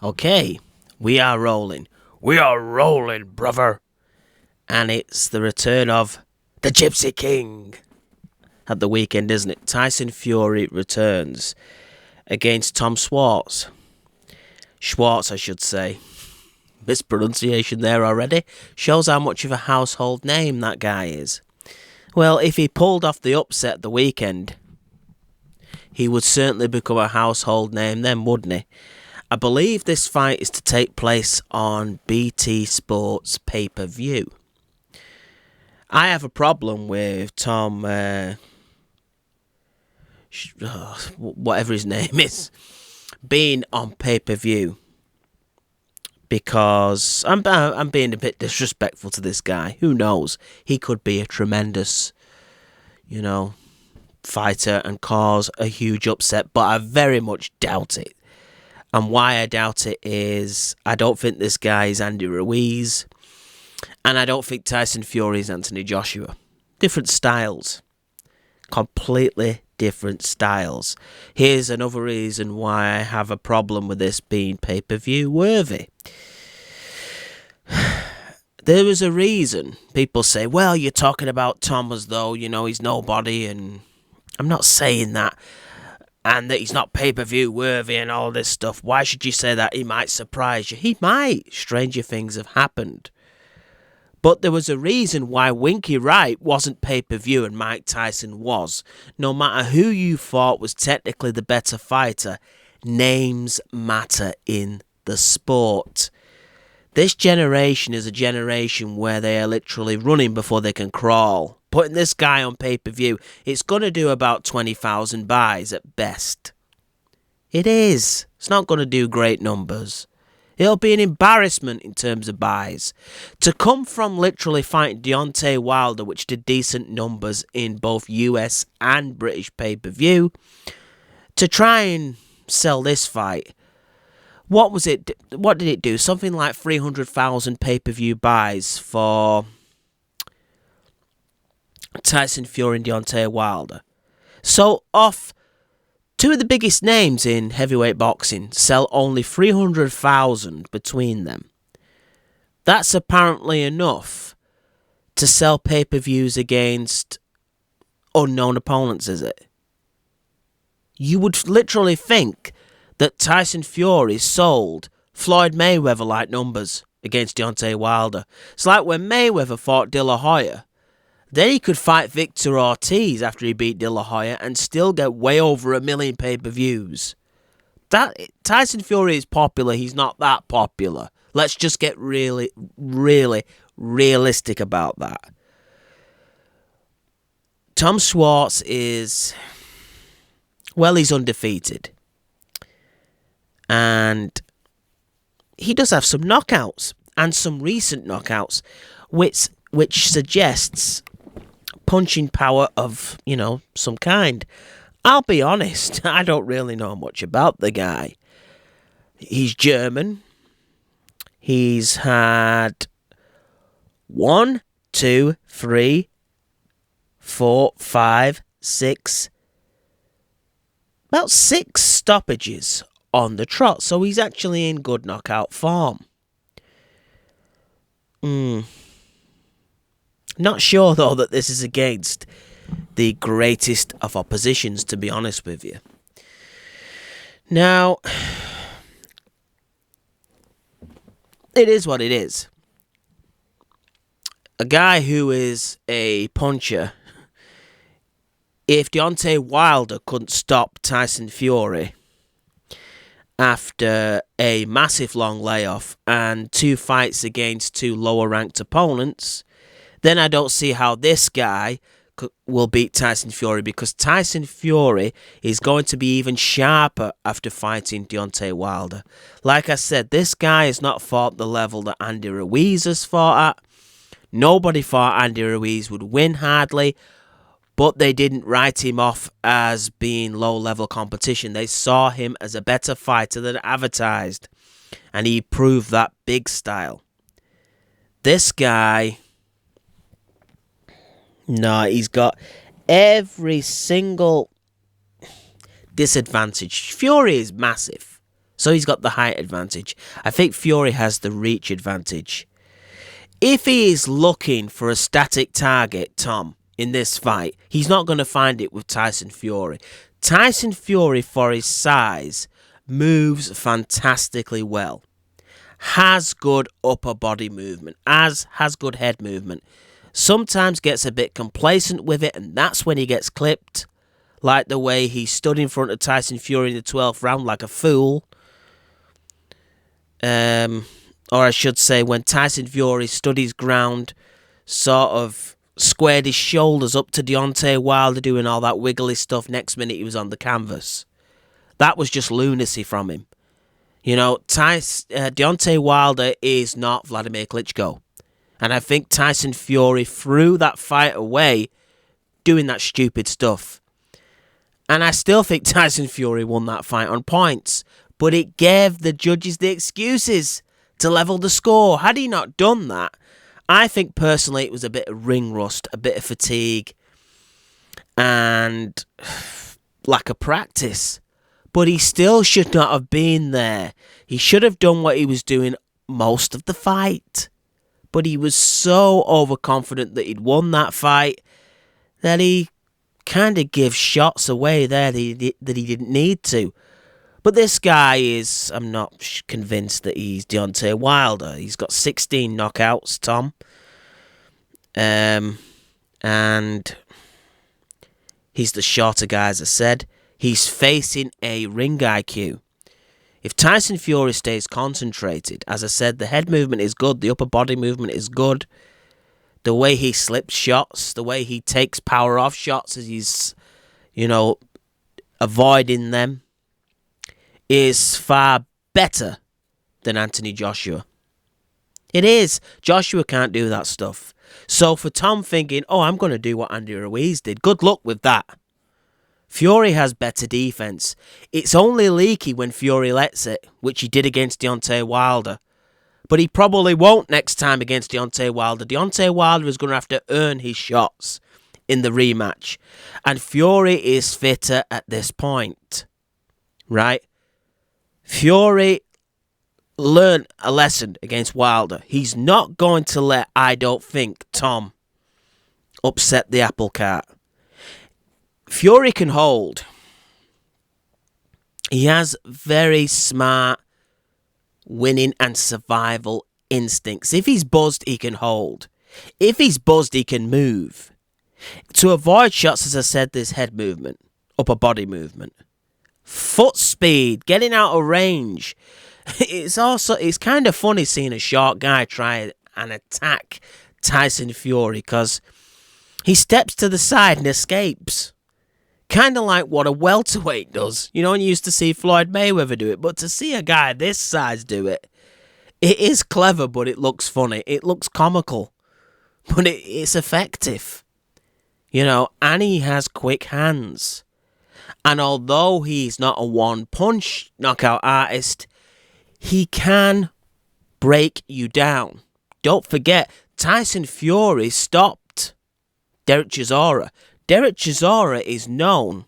Okay, we are rolling. We are rolling, brother. And it's the return of the Gypsy King at the weekend, isn't it? Tyson Fury returns against Tom Schwarz. Schwarz, I should say. Mispronunciation there already. Shows how much of a household name that guy is. Well, if he pulled off the upset at the weekend, he would certainly become a household name then, wouldn't he? I believe this fight is to take place on BT Sports pay-per-view. I have a problem with Tom, whatever his name is, being on pay-per-view. Because I'm being a bit disrespectful to this guy. Who knows? He could be a tremendous, fighter and cause a huge upset. But I very much doubt it. And why I doubt it is I don't think this guy is Andy Ruiz. And I don't think Tyson Fury is Anthony Joshua. Different styles. Completely different styles. Here's another reason why I have a problem with this being pay-per-view worthy. There is a reason people say, well, you're talking about Tom as though, he's nobody, and I'm not saying that. And that he's not pay-per-view worthy and all this stuff. Why should you say that? He might surprise you. He might. Stranger things have happened. But there was a reason why Winky Wright wasn't pay-per-view and Mike Tyson was. No matter who you thought was technically the better fighter, names matter in the sport. This generation is a generation where they are literally running before they can crawl. Putting this guy on pay-per-view, it's going to do about 20,000 buys at best. It is. It's not going to do great numbers. It'll be an embarrassment in terms of buys. To come from literally fighting Deontay Wilder, which did decent numbers in both US and British pay-per-view, to try and sell this fight, what did it do? Something like 300,000 pay-per-view buys for Tyson Fury and Deontay Wilder. So off two of the biggest names in heavyweight boxing sell only 300,000 between them. That's apparently enough to sell pay-per-views against unknown opponents, is it? You would literally think that Tyson Fury sold Floyd Mayweather-like numbers against Deontay Wilder. It's like when Mayweather fought De La Hoya. Then he could fight Victor Ortiz after he beat De La Hoya and still get way over 1 million pay-per-views. Tyson Fury is popular. He's not that popular. Let's just get really, really realistic about that. Tom Schwarz is, well, he's undefeated. And he does have some knockouts and some recent knockouts, which suggests punching power of, some kind. I'll be honest, I don't really know much about the guy. He's German. He's had 1, 2, 3, 4, 5, 6, about 6 stoppages on the trot, so he's actually in good knockout form. Not sure, though, that this is against the greatest of oppositions, to be honest with you. Now, it is what it is. A guy who is a puncher, if Deontay Wilder couldn't stop Tyson Fury after a massive long layoff and 2 fights against 2 lower-ranked opponents, then I don't see how this guy will beat Tyson Fury, because Tyson Fury is going to be even sharper after fighting Deontay Wilder. Like I said, this guy has not fought the level that Andy Ruiz has fought at. Nobody thought Andy Ruiz would win hardly, but they didn't write him off as being low-level competition. They saw him as a better fighter than advertised, and he proved that big style. This guy, no, he's got every single disadvantage. Fury is massive. So he's got the height advantage. I think Fury has the reach advantage. If he is looking for a static target, Tom, in this fight, he's not going to find it with Tyson Fury. Tyson Fury, for his size, moves fantastically well. Has good upper body movement. Has good head movement. Sometimes gets a bit complacent with it, and that's when he gets clipped. Like the way he stood in front of Tyson Fury in the 12th round like a fool. Or I should say, when Tyson Fury stood his ground, sort of squared his shoulders up to Deontay Wilder doing all that wiggly stuff. Next minute he was on the canvas. That was just lunacy from him. You know, Deontay Wilder is not Vladimir Klitschko. And I think Tyson Fury threw that fight away doing that stupid stuff. And I still think Tyson Fury won that fight on points. But it gave the judges the excuses to level the score. Had he not done that, I think personally it was a bit of ring rust, a bit of fatigue, and lack of practice. But he still should not have been there. He should have done what he was doing most of the fight. But he was so overconfident that he'd won that fight that he kind of gives shots away there that he didn't need to. But this guy is, I'm not convinced that he's Deontay Wilder. He's got 16 knockouts, Tom. And he's the shorter guy, as I said. He's facing a ring IQ. If Tyson Fury stays concentrated, as I said, the head movement is good, the upper body movement is good. The way he slips shots, the way he takes power off shots as he's, avoiding them, is far better than Anthony Joshua. It is. Joshua can't do that stuff. So for Tom thinking, I'm going to do what Andy Ruiz did, good luck with that. Fury has better defense. It's only leaky when Fury lets it, which he did against Deontay Wilder. But he probably won't next time against Deontay Wilder. Deontay Wilder is going to have to earn his shots in the rematch. And Fury is fitter at this point. Right? Fury learned a lesson against Wilder. He's not going to let, I don't think, Tom upset the apple cart. Fury can hold. He has very smart winning and survival instincts. If he's buzzed, he can hold. If he's buzzed, he can move. To avoid shots, as I said, there's head movement, upper body movement, foot speed, getting out of range. It's kind of funny seeing a short guy try and attack Tyson Fury because he steps to the side and escapes. Kind of like what a welterweight does. And you used to see Floyd Mayweather do it. But to see a guy this size do it, it is clever, but it looks funny. It looks comical. But it's effective. And he has quick hands. And although he's not a one-punch knockout artist, he can break you down. Don't forget, Tyson Fury stopped Derek Chisora. Derek Chisora is known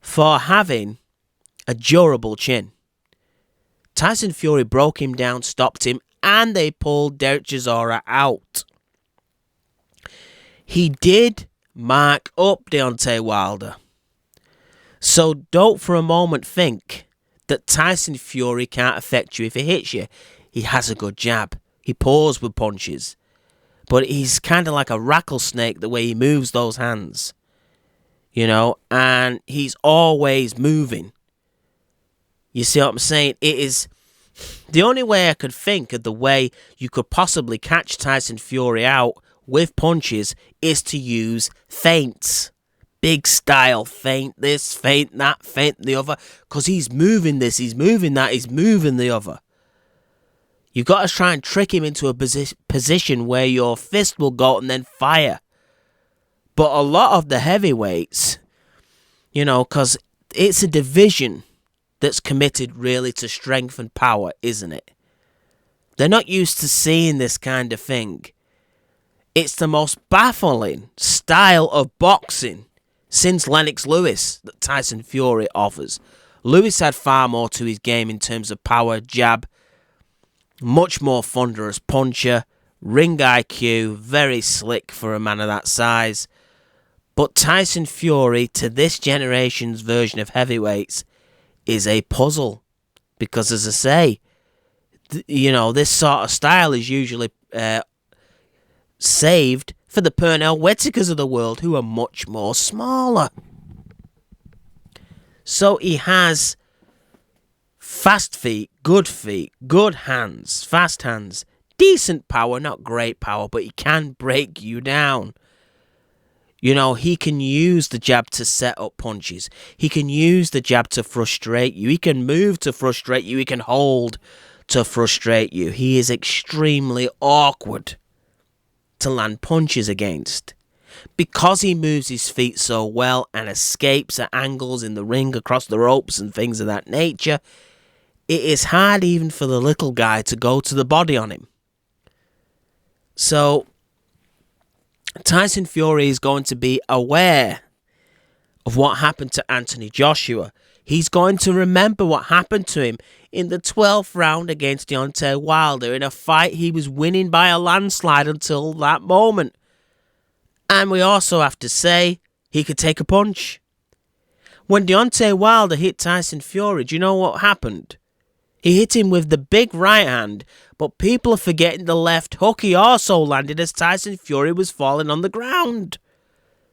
for having a durable chin. Tyson Fury broke him down, stopped him, and they pulled Derek Chisora out. He did mark up Deontay Wilder. So don't for a moment think that Tyson Fury can't affect you if he hits you. He has a good jab. He pours with punches. But he's kind of like a rattlesnake the way he moves those hands. And he's always moving. You see what I'm saying? It is the only way I could think of the way you could possibly catch Tyson Fury out with punches is to use feints. Big style feint this, feint that, feint the other. Because he's moving this, he's moving that, he's moving the other. You've got to try and trick him into a position where your fist will go and then fire. But a lot of the heavyweights, because it's a division that's committed really to strength and power, isn't it? They're not used to seeing this kind of thing. It's the most baffling style of boxing since Lennox Lewis that Tyson Fury offers. Lewis had far more to his game in terms of power, jab, much more thunderous puncher, ring IQ, very slick for a man of that size. But Tyson Fury, to this generation's version of heavyweights, is a puzzle. Because, as I say, this sort of style is usually saved for the Pernell Whitakers of the world, who are much more smaller. So he has fast feet, good hands, fast hands, decent power, not great power, but he can break you down. He can use the jab to set up punches. He can use the jab to frustrate you. He can move to frustrate you. He can hold to frustrate you. He is extremely awkward to land punches against. Because he moves his feet so well and escapes at angles in the ring, across the ropes and things of that nature, it is hard even for the little guy to go to the body on him. So Tyson Fury is going to be aware of what happened to Anthony Joshua. He's going to remember what happened to him in the 12th round against Deontay Wilder in a fight he was winning by a landslide until that moment. And we also have to say he could take a punch. When Deontay Wilder hit Tyson Fury, do you know what happened? He hit him with the big right hand, but people are forgetting the left hook he also landed as Tyson Fury was falling on the ground.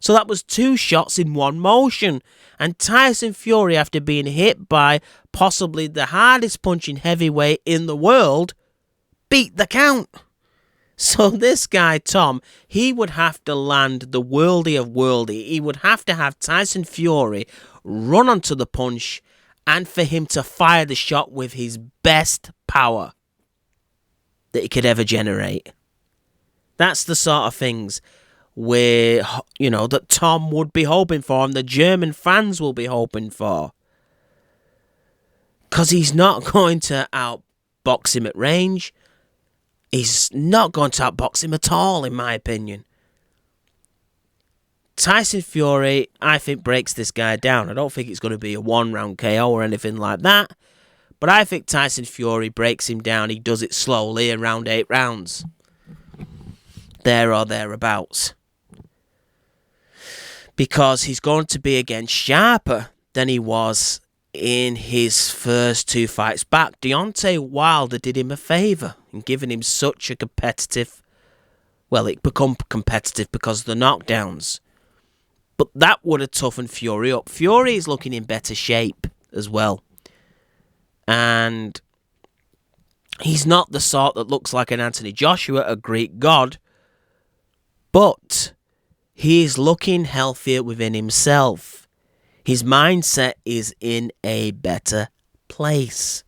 So that was 2 shots in one motion. And Tyson Fury, after being hit by possibly the hardest punching heavyweight in the world, beat the count. So this guy, Tom, he would have to land the worldie of worldie. He would have to have Tyson Fury run onto the punch and for him to fire the shot with his best power that he could ever generate. That's the sort of things that Tom would be hoping for and the German fans will be hoping for. Because he's not going to outbox him at range. He's not going to outbox him at all, in my opinion. Tyson Fury, I think, breaks this guy down. I don't think it's going to be a 1-round KO or anything like that. But I think Tyson Fury breaks him down. He does it slowly, around 8 rounds. There or thereabouts. Because he's going to be, again, sharper than he was in his first 2 fights back. Deontay Wilder did him a favour in giving him such a competitive... Well, it become competitive because of the knockdowns. But that would have toughened Fury up. Fury is looking in better shape as well. And he's not the sort that looks like an Anthony Joshua, a Greek god. But he is looking healthier within himself. His mindset is in a better place.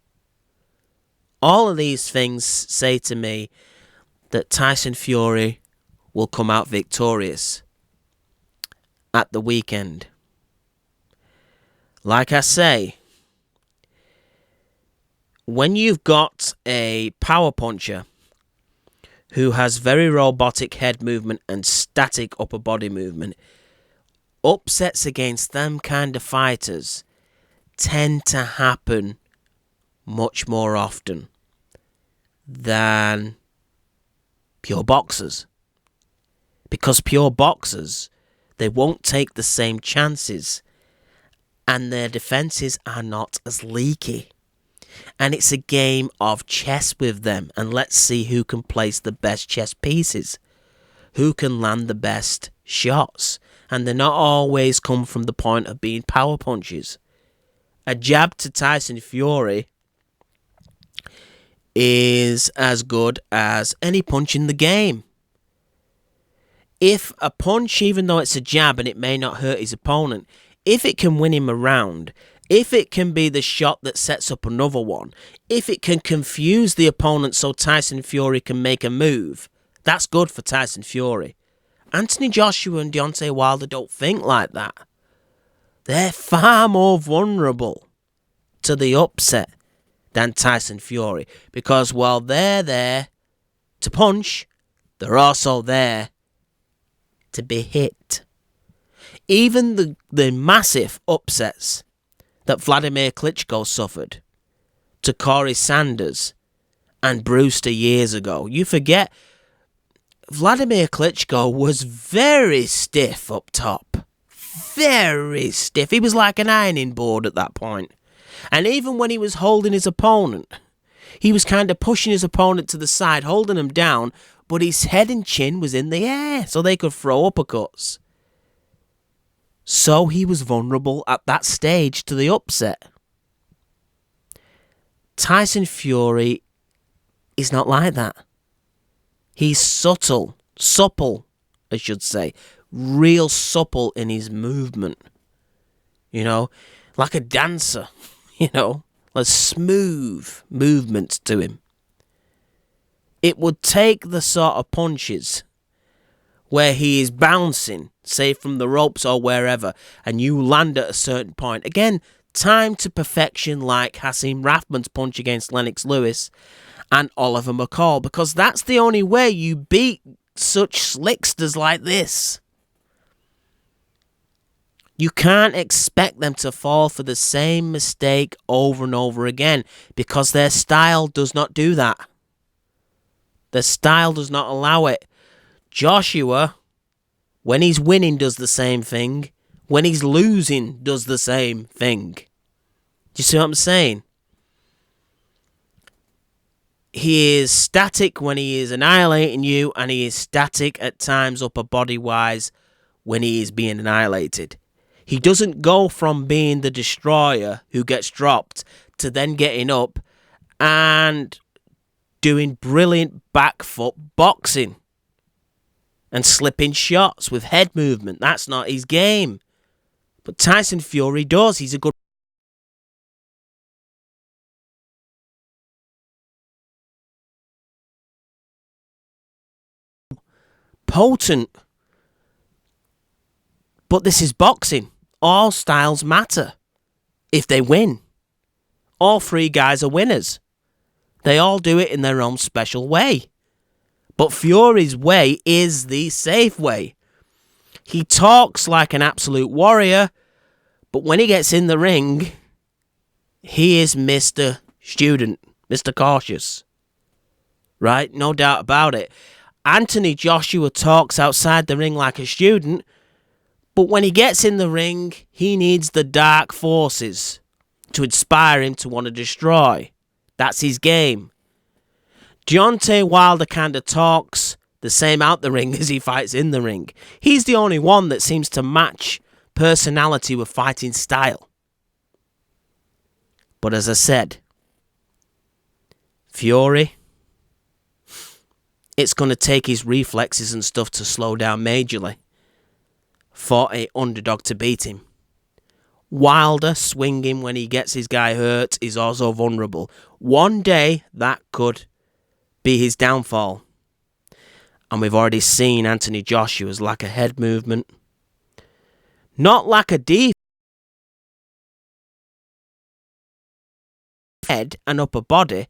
All of these things say to me that Tyson Fury will come out victorious at the weekend. Like I say, when you've got a power puncher who has very robotic head movement and static upper body movement, upsets against them kind of fighters tend to happen much more often than pure boxers. Because pure boxers, they won't take the same chances and their defences are not as leaky. And it's a game of chess with them, and let's see who can place the best chess pieces, who can land the best shots, and they're not always come from the point of being power punches. A jab to Tyson Fury is as good as any punch in the game. If a punch, even though it's a jab and it may not hurt his opponent, if it can win him a round, if it can be the shot that sets up another one, if it can confuse the opponent so Tyson Fury can make a move, that's good for Tyson Fury. Anthony Joshua and Deontay Wilder don't think like that. They're far more vulnerable to the upset than Tyson Fury. Because while they're there to punch, they're also there to be hit. Even the massive upsets that Vladimir Klitschko suffered to Corey Sanders and Brewster years ago. You forget, Vladimir Klitschko was very stiff up top. Very stiff. He was like an ironing board at that point. And even when he was holding his opponent, he was kind of pushing his opponent to the side, holding him down, but his head and chin was in the air so they could throw uppercuts. So he was vulnerable at that stage to the upset. Tyson Fury is not like that. He's supple, I should say. Real supple in his movement. You know, like a dancer, you know, a smooth movement to him. It would take the sort of punches where he is bouncing, say from the ropes or wherever, and you land at a certain point. Again, time to perfection like Hasim Rahman's punch against Lennox Lewis and Oliver McCall, because that's the only way you beat such slicksters like this. You can't expect them to fall for the same mistake over and over again because their style does not do that. Their style does not allow it. Joshua, when he's winning, does the same thing. When he's losing, does the same thing. Do you see what I'm saying? He is static when he is annihilating you, and he is static at times upper body-wise when he is being annihilated. He doesn't go from being the destroyer who gets dropped to then getting up and doing brilliant back foot boxing and slipping shots with head movement. That's not his game. But Tyson Fury does. He's a good potent. But this is boxing. All styles matter if they win. All three guys are winners. They all do it in their own special way. But Fury's way is the safe way. He talks like an absolute warrior, but when he gets in the ring, he is Mr. Student, Mr. Cautious. Right? No doubt about it. Anthony Joshua talks outside the ring like a student, but when he gets in the ring, he needs the dark forces to inspire him to want to destroy. That's his game. Deontay Wilder kind of talks the same out the ring as he fights in the ring. He's the only one that seems to match personality with fighting style. But as I said, Fury, it's going to take his reflexes and stuff to slow down majorly for an underdog to beat him. Wilder swinging when he gets his guy hurt is also vulnerable. One day that could be his downfall. And we've already seen Anthony Joshua's lack of head movement. Not lack of defense. Head and upper body,